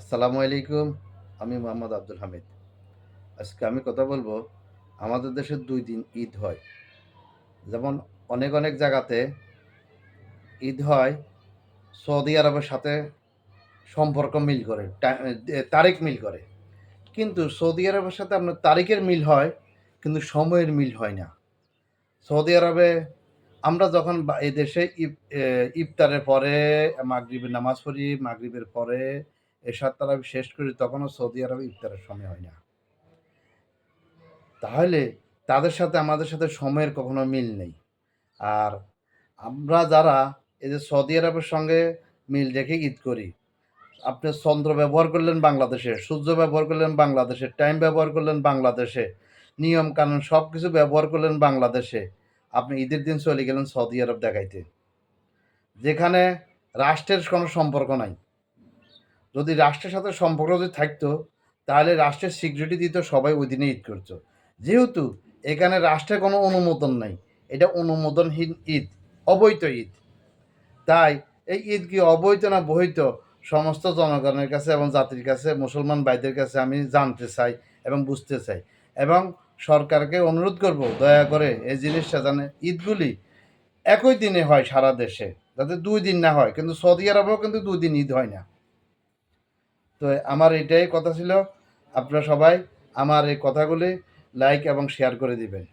আসসালামু আলাইকুম। আমি মোহাম্মদ আব্দুল হামিদ। আজকে আমি কথা বলবো, আমাদের দেশে ২ দিন ঈদ হয়। যেমন অনেক জায়গাতে ঈদ হয় সৌদি আরবের সাথে সম্পর্ক মিল করে, তারিখ মিল করে। কিন্তু সৌদি আরবের সাথে আপনার তারিখের মিল হয়, কিন্তু সময়ের মিল হয় না। সৌদি আরবে আমরা যখন এই দেশে ইফতারের পরে মাগরিবের নামাজ পড়ি, মাগরিবের পরে এশার তারাবি শেষ করি, তখনও সৌদি আরবে ইফতারের সময় হয় না। তাহলে তাদের সাথে আমাদের সাথে সময়ের কখনো মিল নেই। আর আমরা যারা এই যে সৌদি আরবের সঙ্গে মিল রেখে ঈদ করি, আপনি চন্দ্র ব্যবহার করলেন বাংলাদেশে, সূর্য ব্যবহার করলেন বাংলাদেশে, টাইম ব্যবহার করলেন বাংলাদেশে, নিয়ম কানুন সব কিছু ব্যবহার করলেন বাংলাদেশে। আপনি ঈদের দিন চলে গেলেন সৌদি আরব দেখাইতে, যেখানে রাষ্ট্রের কোনো সম্পর্ক নাই। যদি রাষ্ট্রের সাথে সম্পর্ক যদি থাকতো, তাহলে রাষ্ট্রের স্বীকৃতি দিত, সবাই ওই দিনে ঈদ করতো। যেহেতু এখানে রাষ্ট্রের কোনো অনুমোদন নাই, এটা অনুমোদনহীন ঈদ, অবৈধ ঈদ। তাই এই ঈদ কি অবৈধ না বৈধ, সমস্ত জনগণের কাছে এবং জাতির কাছে, মুসলমান ভাইদের কাছে আমি জানতে চাই এবং বুঝতে চাই। এবং সরকারকে অনুরোধ করব, দয়া করে এই জিনিসটা জানে ঈদগুলি একই দিনে হয় সারা দেশে, যাতে ২ দিন না হয়। কিন্তু সৌদি আরবেও কিন্তু ২ দিন ঈদ হয় না। তো আমার এটাই কথা ছিল। আপনারা সবাই আমার এই কথাগুলি লাইক এবং শেয়ার করে দিবেন।